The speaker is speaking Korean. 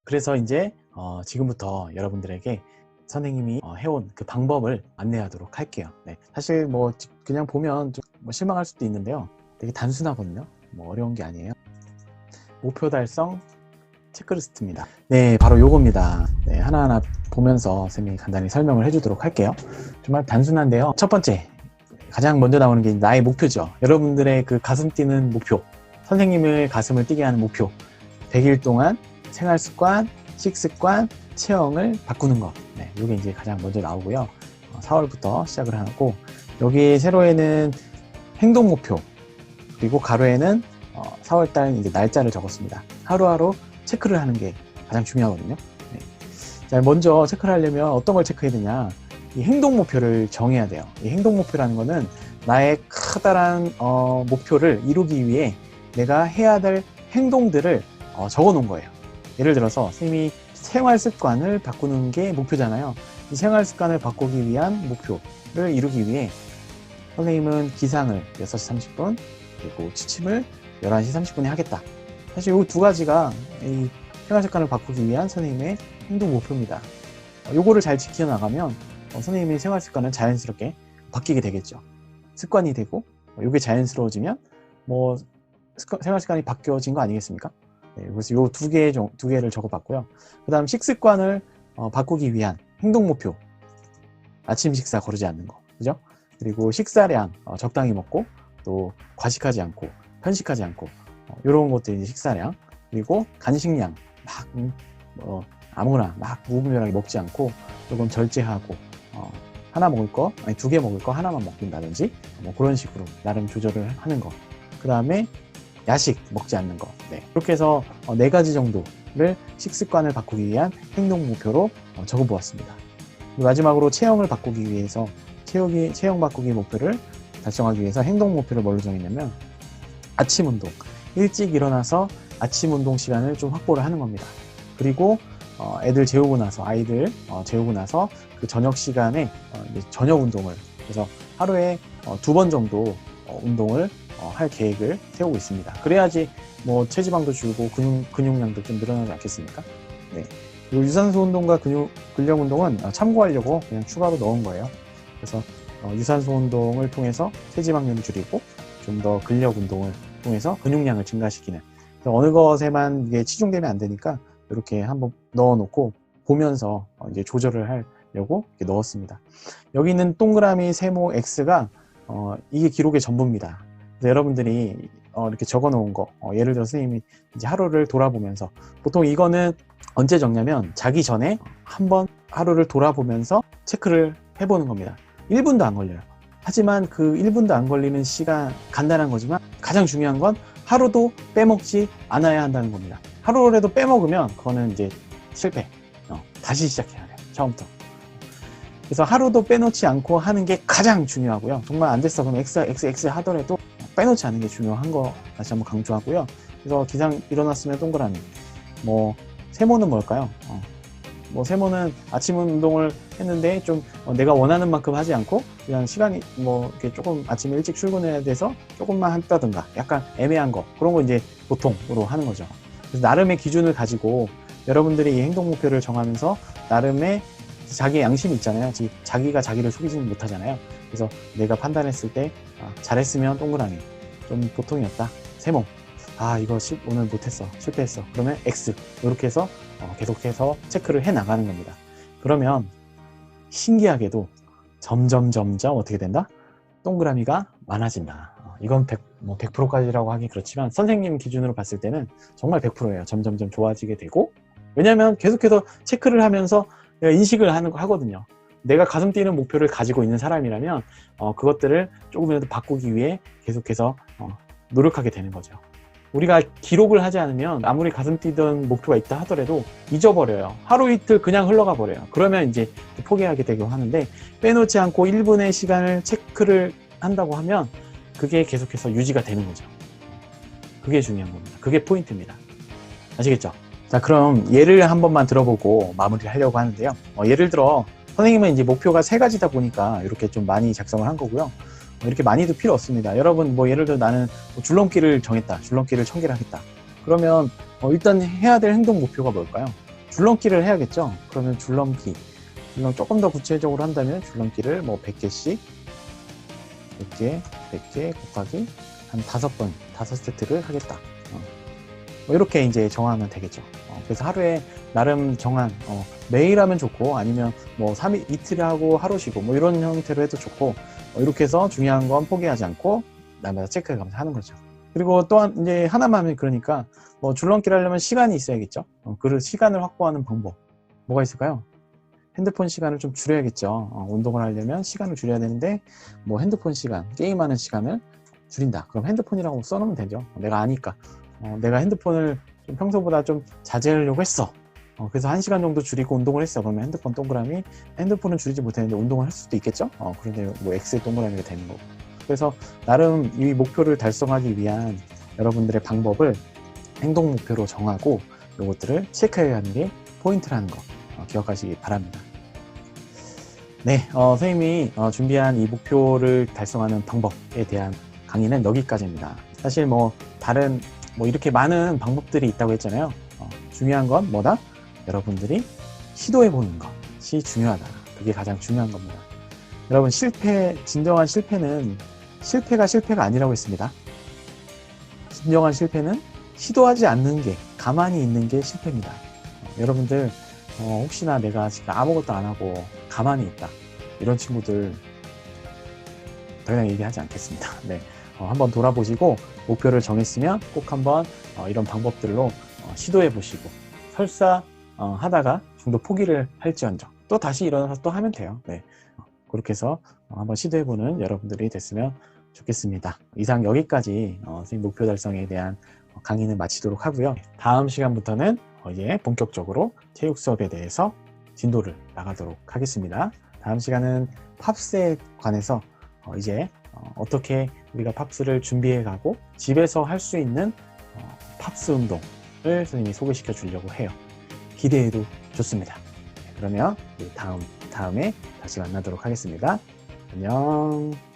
그래서 이제 지금부터 여러분들에게 선생님이 해온 그 방법을 안내하도록 할게요. 네, 사실 뭐 그냥 보면 좀 실망할 수도 있는데요. 되게 단순하거든요. 뭐 어려운 게 아니에요. 목표 달성 체크리스트입니다. 네, 바로 요겁니다. 네, 하나하나 보면서 선생님이 간단히 설명을 해주도록 할게요. 정말 단순한데요. 첫 번째, 가장 먼저 나오는 게 나의 목표죠. 여러분들의 그 가슴 뛰는 목표, 선생님을 가슴을 뛰게 하는 목표, 100일 동안 생활습관, 식습관, 체형을 바꾸는 것. 네, 이게 이제 가장 먼저 나오고요. 4월부터 시작을 하고, 여기 세로에는 행동 목표, 그리고 가로에는 4월달 이제 날짜를 적었습니다. 하루하루 체크를 하는 게 가장 중요하거든요. 네. 자, 먼저 체크를 하려면 어떤 걸 체크해야 되냐? 이 행동 목표를 정해야 돼요. 이 행동 목표라는 거는 나의 커다란 목표를 이루기 위해 내가 해야 될 행동들을 적어 놓은 거예요. 예를 들어서 선생님이 생활 습관을 바꾸는 게 목표잖아요. 이 생활 습관을 바꾸기 위한 목표를 이루기 위해 선생님은 기상을 6시 30분 그리고 취침을 11시 30분에 하겠다. 사실 이 두 가지가 이 생활 습관을 바꾸기 위한 선생님의 행동 목표입니다. 요거를 잘 지켜나가면 선생님의 생활 습관은 자연스럽게 바뀌게 되겠죠. 습관이 되고 이게 자연스러워지면 뭐 생활 습관이 바뀌어진 거 아니겠습니까? 네, 그래서 요 두 개를 적어봤고요. 그 다음 식습관을 바꾸기 위한 행동 목표, 아침 식사 거르지 않는 거, 그죠? 그리고 식사량 적당히 먹고 또 과식하지 않고 편식하지 않고 이런 것들이 식사량, 그리고 간식량 막 아무거나 막 무분별하게 먹지 않고 조금 절제하고 하나 먹을 거, 아니 2개 먹을 거 하나만 먹는다든지 뭐 그런 식으로 나름 조절을 하는 거. 그 다음에 야식 먹지 않는 거. 네. 그렇게 해서 4가지 정도를 식습관을 바꾸기 위한 행동 목표로 적어보았습니다. 마지막으로 체형을 바꾸기 위해서 체형 바꾸기 목표를 달성하기 위해서 행동 목표를 뭘로 정했냐면 아침 운동. 일찍 일어나서 아침 운동 시간을 좀 확보를 하는 겁니다. 그리고 아이들 재우고 나서 그 저녁 시간에 저녁 운동을 그래서 하루에 2번 정도 운동을 할 계획을 세우고 있습니다. 그래야지 뭐 체지방도 줄고 근육량도 좀 늘어나지 않겠습니까? 네. 그리고 유산소 운동과 근력 운동은 참고하려고 그냥 추가로 넣은 거예요. 그래서 유산소 운동을 통해서 체지방률을 줄이고 좀 더 근력 운동을 통해서 근육량을 증가시키는, 어느 것에만 이게 치중되면 안 되니까 이렇게 한번 넣어놓고 보면서 이제 조절을 하려고 이렇게 넣었습니다. 여기 있는 동그라미 세모 X가 이게 기록의 전부입니다. 그래서 여러분들이 이렇게 적어 놓은 거, 예를 들어 선생님이 이제 하루를 돌아보면서, 보통 이거는 언제 적냐면 자기 전에 한번 하루를 돌아보면서 체크를 해보는 겁니다. 1분도 안 걸려요. 하지만 그 1분도 안 걸리는 시간, 간단한 거지만 가장 중요한 건 하루도 빼먹지 않아야 한다는 겁니다. 하루라도 빼먹으면 그거는 이제 실패. 다시 시작해야 돼요. 처음부터. 그래서 하루도 빼놓지 않고 하는 게 가장 중요하고요. 정말 안 됐어. 그럼 X 하더라도 빼놓지 않는 게 중요한 거 다시 한번 강조하고요. 그래서 기상 일어났으면 동그라미. 뭐 세모는 뭘까요? 뭐 세모는 아침 운동을 했는데 좀 내가 원하는 만큼 하지 않고 그냥 시간이 뭐 이렇게 조금 아침에 일찍 출근해야 돼서 조금만 한다든가 약간 애매한 거, 그런 거 이제 보통으로 하는 거죠. 그래서 나름의 기준을 가지고 여러분들이 이 행동 목표를 정하면서 나름의 자기의 양심이 있잖아요. 자기가 자기를 속이지는 못하잖아요. 그래서 내가 판단했을 때 잘했으면 동그라미, 좀 보통이었다 세모, 이거 오늘 못했어, 실패했어, 그러면 X, 이렇게 해서 계속해서 체크를 해 나가는 겁니다. 그러면 신기하게도 점점 어떻게 된다? 동그라미가 많아진다. 이건 100%까지라고 하기 그렇지만 선생님 기준으로 봤을 때는 정말 100%예요. 점점 좋아지게 되고, 왜냐하면 계속해서 체크를 하면서 내가 인식을 하거든요. 내가 가슴 뛰는 목표를 가지고 있는 사람이라면 그것들을 조금이라도 바꾸기 위해 계속해서 노력하게 되는 거죠. 우리가 기록을 하지 않으면 아무리 가슴 뛰던 목표가 있다 하더라도 잊어버려요. 하루 이틀 그냥 흘러가 버려요. 그러면 이제 포기하게 되고 하는데, 빼놓지 않고 1분의 시간을 체크를 한다고 하면 그게 계속해서 유지가 되는 거죠. 그게 중요한 겁니다. 그게 포인트입니다. 아시겠죠? 자, 그럼 예를 한 번만 들어보고 마무리를 하려고 하는데요. 예를 들어 선생님은 이제 목표가 3가지다 보니까 이렇게 좀 많이 작성을 한 거고요. 이렇게 많이도 필요 없습니다. 여러분 뭐 예를 들어 나는 줄넘기를 정했다. 줄넘기를 1000개를 하겠다. 그러면 일단 해야 될 행동 목표가 뭘까요? 줄넘기를 해야겠죠. 그러면 줄넘기 조금 더 구체적으로 한다면 줄넘기를 뭐 100개씩 100개 100개 곱하기 한 5번 5세트를 하겠다. 뭐 이렇게 이제 정하면 되겠죠. 그래서 하루에 나름 정한 매일 하면 좋고, 아니면 뭐 3일 이틀 하고 하루 쉬고 뭐 이런 형태로 해도 좋고, 이렇게 해서 중요한 건 포기하지 않고 날마다 체크해 가면서 하는 거죠. 그리고 또한 이제 하나만 하면, 그러니까 뭐 줄넘기를 하려면 시간이 있어야겠죠. 그 시간을 확보하는 방법 뭐가 있을까요? 핸드폰 시간을 좀 줄여야겠죠. 운동을 하려면 시간을 줄여야 되는데, 뭐 핸드폰 시간, 게임하는 시간을 줄인다. 그럼 핸드폰이라고 써놓으면 되죠. 내가 아니까. 내가 핸드폰을 좀 평소보다 좀 자제하려고 했어. 그래서 1시간 정도 줄이고 운동을 했어. 그러면 핸드폰 동그라미, 핸드폰은 줄이지 못했는데 운동을 할 수도 있겠죠. 그런데 뭐 X의 동그라미가 되는 거고. 그래서 나름 이 목표를 달성하기 위한 여러분들의 방법을 행동 목표로 정하고 이것들을 체크해야 하는 게 포인트라는 거 기억하시기 바랍니다. 네, 선생님이 준비한 이 목표를 달성하는 방법에 대한 강의는 여기까지입니다. 사실 뭐 다른 뭐 이렇게 많은 방법들이 있다고 했잖아요. 중요한 건 뭐다? 여러분들이 시도해 보는 것이 중요하다. 그게 가장 중요한 겁니다. 여러분, 진정한 실패는 실패가 아니라고 했습니다. 진정한 실패는 시도하지 않는 게, 가만히 있는 게 실패입니다. 여러분들 혹시나 내가 지금 아무것도 안 하고 가만히 있다, 이런 친구들 더 이상 얘기하지 않겠습니다. 네, 한번 돌아보시고 목표를 정했으면 꼭 한번 이런 방법들로 시도해 보시고, 설사 하다가 중도 포기를 할지언정 또 다시 일어나서 또 하면 돼요. 네, 그렇게 해서 한번 시도해 보는 여러분들이 됐으면 좋겠습니다. 이상 여기까지 선생님 목표 달성에 대한 강의는 마치도록 하고요. 다음 시간부터는 이제 본격적으로 체육 수업에 대해서 진도를 나가도록 하겠습니다. 다음 시간은 팝스에 관해서 이제 어떻게 우리가 팝스를 준비해 가고 집에서 할 수 있는 팝스 운동을 선생님이 소개시켜 주려고 해요. 기대해도 좋습니다. 그러면 다음에 다시 만나도록 하겠습니다. 안녕.